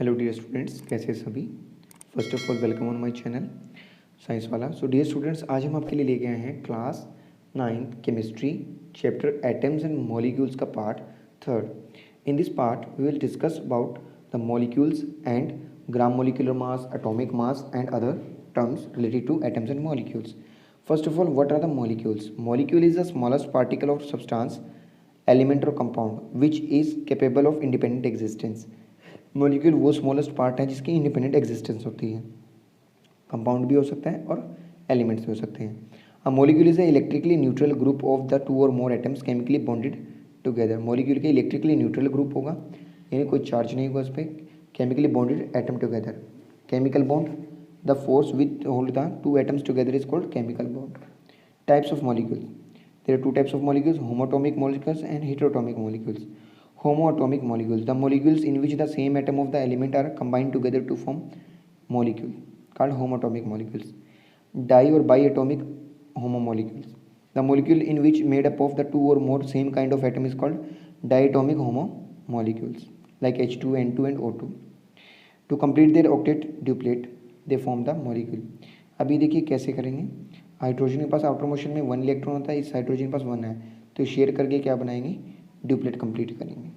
Hello dear students, कैसे सभी। First of all welcome on my channel science वाला। So dear students, आज हम आपके लिए लेके आए हैं class 9th chemistry chapter atoms and molecules का part 3rd। In this part we will discuss about the molecules and gram molecular mass, atomic mass and other terms related to atoms and molecules. First of all, what are the molecules? Molecule is the smallest particle of substance, element or compound which is capable of independent existence. Molecule वो smallest part है जिसकी independent existence होती है। Compound भी हो सकता है और एलिमेंट्स भी हो सकते हैं। A molecule is a electrically neutral group of the two और more atoms chemically bonded together. Molecule के इलेक्ट्रिकली न्यूट्रल ग्रुप होगा, यानी कोई चार्ज नहीं होगा उस पर, chemically bonded atom together. Chemical bond, the force with hold the two atoms together is called chemical bond. Types of molecule, there are two types of molecules, homoatomic molecules and heteroatomic molecules. Homoatomic molecules, the molecules in which the same atom of the element are combined together to form molecule, called homoatomic molecules. Di or biatomic homomolecules, the molecule in which made up of the two or more same kind of atom is called diatomic homomolecules, like H2, N2 and O2. To complete their octet duplet they form the molecule. अभी देखिए कैसे करेंगे। Hydrogen के पास outer motion में 1 electron होता है, इस hydrogen के पास 1 है, तो शेयर करके क्या बनाएंगे, ड्यूप्लेट कंप्लीट करेंगे।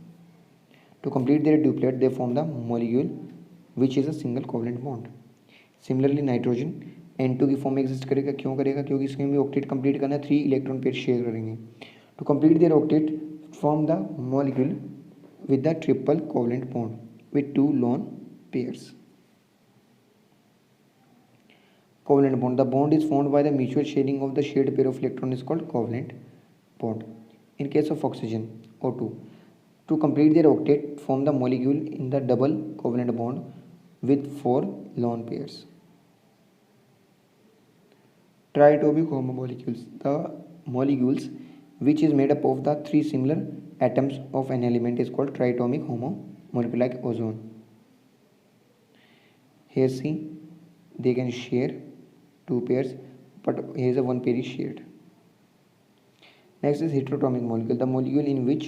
To complete their duplet they form the molecule which is a single covalent bond. Similarly nitrogen N2 की फॉर्म में एग्जिस्ट करेगा, क्यों करेगा, क्योंकि इसमें भी ऑक्टेट कंप्लीट करना है, 3 इलेक्ट्रॉन पेयर शेयर करेंगे। To complete their octet form the molecule with the triple covalent bond with 2 lone pairs. Covalent bond, the bond is formed by the mutual sharing of the shared pair of electron is called covalent bond. In case of oxygen, O2, to complete their octet form the molecule in the double covalent bond with 4 lone pairs. Triatomic homomolecules, the molecules which is made up of the 3 similar atoms of an element is called triatomic homomolecule, like ozone. Here see, they can share 2 pairs, but here is a 1 pair is shared. Next is heteroatomic molecule, the molecule in which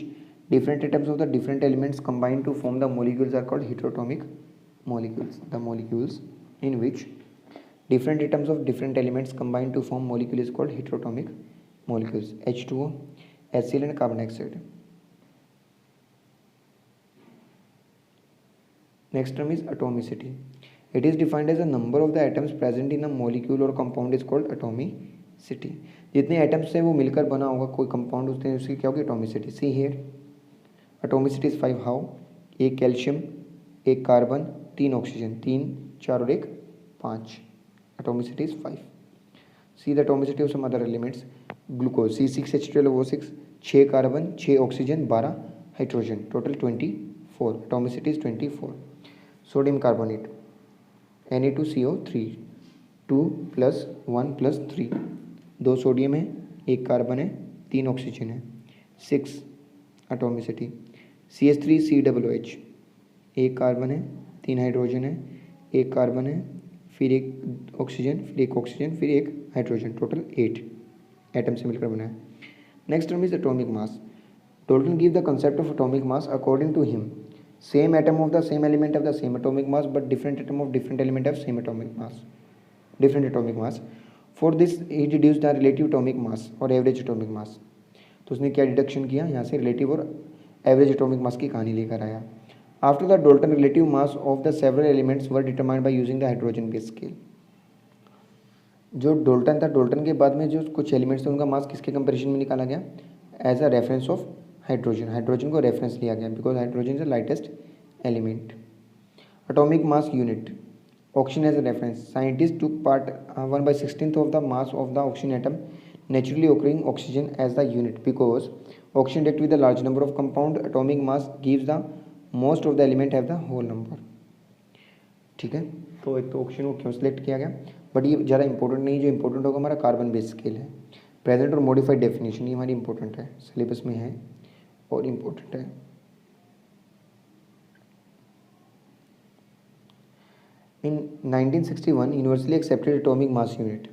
different atoms of the different elements combine to form the molecules are called heteroatomic molecules. The molecules in which different atoms of different elements combine to form molecule is called heteroatomic molecules. H2O, HCl and carbon dioxide. Next term is atomicity. It is defined as the number of the atoms present in a molecule or compound is called atomicity. जितने atoms से वो मिलकर बना होगा कोई compound, उसने उसकी क्या होगी, atomicity. See here atomicity is 5 हाउ, 1 कैल्शियम, 1 कार्बन, 3 ऑक्सीजन, 3 4 और 1 5, atomicity is 5। See the atomicity of some other elements, glucose C6H12O6, 6 carbon, 6 oxygen, 12 hydrogen, total 24, atomicity is 24। Sodium carbonate Na2CO3, 2 + 1 + 3, 2 sodium है, 1 कार्बन है, 3 oxygen है, 6 atomicity. CH3COOH, 1 carbon है, 3 hydrogen है, 1 carbon है, फिर 1 oxygen, फिर 1 oxygen, फिर 1 हाइड्रोजन, टोटल 8 एटम से मिलकर बना है। Next term is atomic mass. Dalton give the concept of atomic mass. According to him, same atom of the same element have the same atomic mass, but different atom of different element have same atomic mass, different atomic mass. For this he deduced the relative atomic mass और average atomic mass. तो उसने क्या deduction किया, यहाँ से relative और average atomic mass की कहानी लेकर आया। After the Dalton relative mass of the several elements were determined by using the hydrogen base scale. जो डाल्टन था, डाल्टन के बाद में जो कुछ एलिमेंट्स थे उनका मास किसके कंपेरिजन में निकाला गया, as a reference of hydrogen. Hydrogen को रेफरेंस लिया गया because hydrogen is the lightest element. Atomic mass unit, oxygen as a reference. Scientists took part 1/16 of the mass of the oxygen atom, naturally occurring oxygen as the unit because oxygen react with a large number of compound. Atomic mass gives the most of the element have the whole number. ठीक है, तो एक तो oxygen को क्यों select किया गया, but ये ज़्यादा इंपॉर्टेंट नहीं। जो इंपॉर्टेंट होगा हमारा कार्बन बेस स्केल है। प्रेजेंट और मॉडिफाइड डेफिनेशन, ये हमारी इंपॉर्टेंट है, सिलेबस में है और इम्पोर्टेंट है। In 1961 universally accepted atomic mass unit,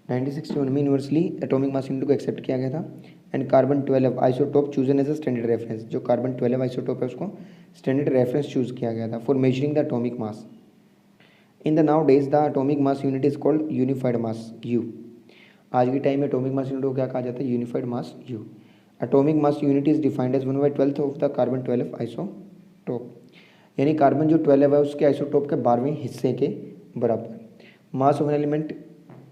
1961 में यूनिवर्सली एटॉमिक मास यूनिट को एक्सेप्ट किया गया था। And carbon 12 isotope chosen as a standard reference, जो कार्बन 12 आइसोटोप है उसको स्टैंडर्ड रेफरेंस चूज़ किया गया था for measuring the atomic mass. In the now days the atomic mass unit is called unified mass u. आज के time में atomic mass unit को क्या कहा जाता है? Unified mass u. Atomic mass unit is defined as 1/12 of the carbon 12 isotope, यानी carbon जो 12 है उसके आइसोटोप के 12वें हिस्से के बराबर। Mass of an element,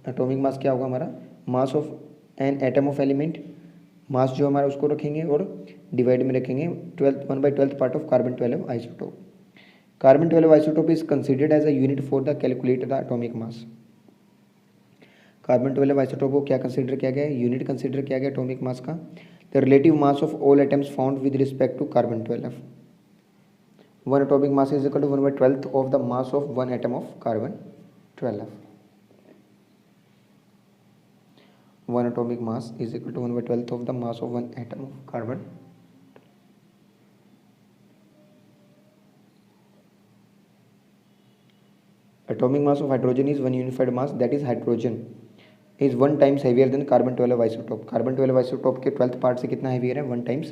atomic mass क्या होगा हमारा? Mass of an atom of element, mass जो हमारा उसको रखेंगे और डिवाइड में रखेंगे 1/12 part of carbon 12 isotope. Carbon 12 isotope is considered as a unit for the calculate the atomic mass. Carbon 12 isotope को क्या कंसिडर किया गया है? यूनिट कंसिडर किया गया एटॉमिक मास का। The relative mass of all atoms found with respect to carbon 12। One atomic mass is equal to 1/12 of the mass of one atom of carbon 12। One atomic mass is equal to 1/12 of the mass of one atom of carbon. Atomic mass of hydrogen is one unified mass, that is hydrogen is 1 times heavier than carbon 12 isotope. Carbon 12 isotope के 12th part से कितना heavier है? 1 times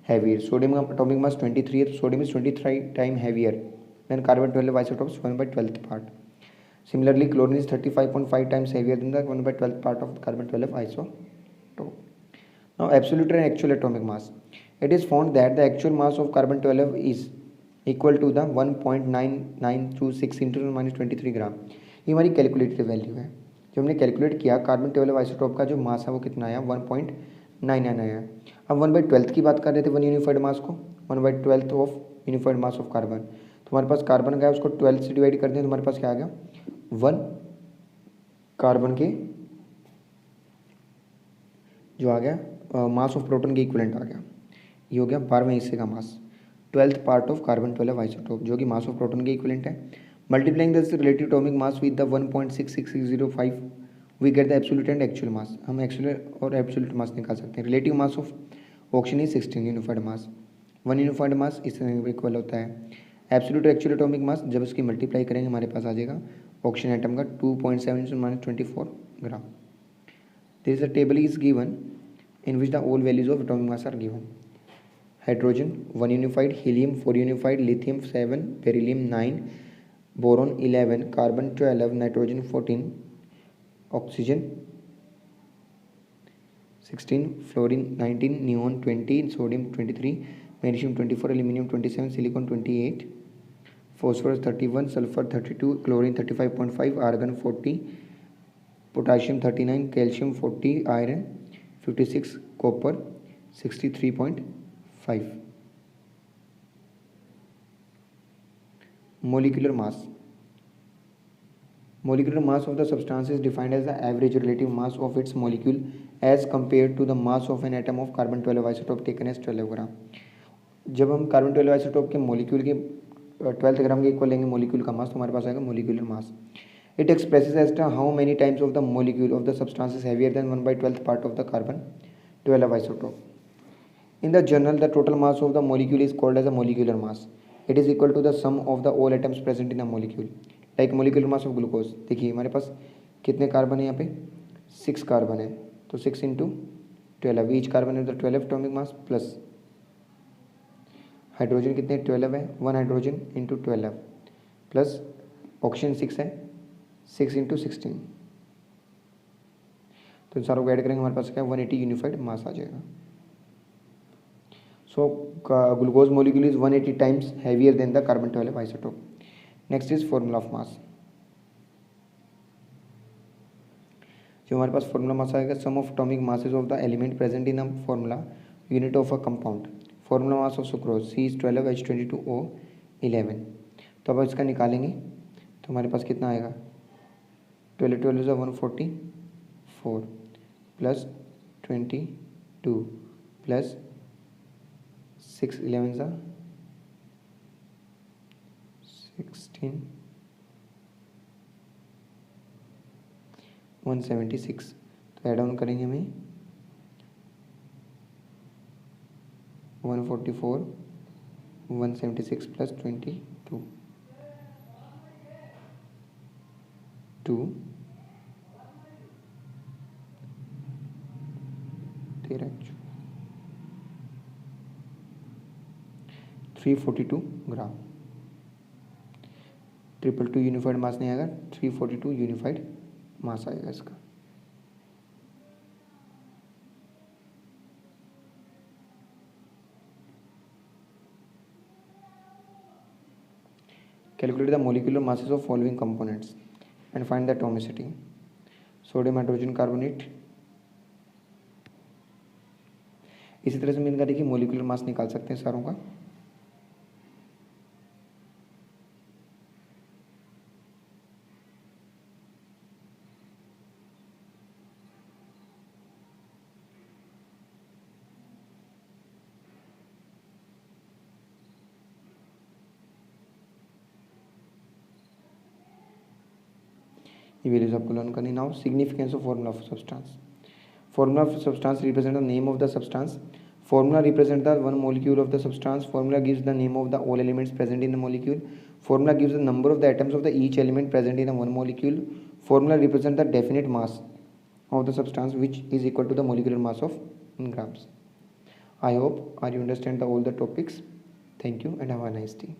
heavier. Sodium का atomic mass 23 है, तो sodium is 23 time heavier than carbon 12 isotopes 1/12th part. Similarly, chlorine is 35.5 times heavier than the 1/12th part of carbon 12 isotope. Now, absolute and actual atomic mass. It is found that the actual mass of carbon 12 is equal to the 1.9926 into 23 ग्राम। ये हमारी calculated value है। जो हमने calculate किया carbon 12 isotope का जो मास है वो कितना आया? 1.99 आया। अब 1/12 की बात कर रहे थे वन यूनिफाइड मास को, 1/12 of unified mass of carbon. तो हमारे पास कार्बन का है, उसको 12 से डिवाइड कर दें तो हमारे पास क्या आ गया? 1 कार्बन के जो आ गया मास ऑफ प्रोटॉन के इक्विवेलेंट आ गया। ये हो गया 12वें हिस्से का mass, 12th part of carbon 12 isotope, जो कि मास ऑफ प्रोटॉन के इक्विवेलेंट है। Multiplying the relative atomic mass with the 1.66605 we get the absolute and actual mass. हम एक्चुअल और एब्सोल्यूट मास निकाल सकते हैं। Relative mass of oxygen is 16 unified mass. One unified mass is equal होता है absolute actual atomic mass. जब इसकी multiply करेंगे हमारे पास आ जाएगा ऑक्सीजन एटम का 2.7 - 24 gram. This a table is given in which the all values of atomic mass are given. Hydrogen 1 unified, helium 4 unified, lithium 7, beryllium 9, boron 11, carbon 12, nitrogen 14, oxygen 16, fluorine 19, neon 20, sodium 23, magnesium 24, aluminum 27, silicon 28, phosphorus 31, sulfur 32, chlorine 35.5, argon 40, potassium 39, calcium 40, iron 56, copper 63.5. Molecular mass. Molecular mass of the substance is defined as the average relative mass of its molecule as compared to the mass of an atom of carbon 12 isotope taken as 12 ग्राम। जब हम carbon 12 isotope के molecule के 12 ग्राम के equal लेंगे molecule का मास, तो हमारे पास आएगा molecular mass. It expresses as to how many times of the molecule of the substance is heavier than 1/12 part of the carbon 12 isotope. In the journal, the total mass of the molecule is called as a molecular mass. It is equal to the sum of the all atoms present in a molecule. Like molecular mass of glucose. देखिए हमारे पास कितने carbon है यहाँ पे? 6 carbon है, तो 6 into 12, each carbon है तो 12 एटॉमिक मास प्लस हाइड्रोजन कितने? 12 है, 1 हाइड्रोजन इंटू 12 प्लस ऑक्सीजन 6 है, 6 into 16, तो इन सारों को ऐड करेंगे हमारे पास क्या? 180 यूनिफाइड मास आ जाएगा। So glucose molecule is 180 times heavier than the carbon 12 isotope. Next is formula of mass. जो हमारे पास फॉर्मूला मास आएगा sum of atomic masses of the element present in a formula unit of a compound. Formula mass of sucrose C12H22O11। तो अब इसका निकालेंगे तो हमारे पास कितना आएगा? 12 12 is 144 प्लस 22 प्लस 6 11 सा 16 176। तो ऐड ऑन करेंगे हमें 144 176 प्लस 22 2 13 342 ग्राम। 222 यूनिफाइड मास नहीं आएगा, 342 यूनिफाइड मास आएगा इसका। Calculate the molecular masses of following components and find the atomicity. Sodium hydrogen carbonate. इसी तरह से हम इनका देखिए मोलिकुलर मास निकाल सकते हैं सारों का। ये वैल्यूज आपको लर्न करनी। Now significance of formula of substance. Formula of substance represent the name of the substance. Formula represent the one molecule of the substance. Formula gives the name of the all elements present in the molecule. Formula gives the number of the atoms of the each element present in a one molecule. Formula represent the definite mass of the substance which is equal to the molecular mass of in grams. I hope you understand all the topics. Thank you and have a nice day.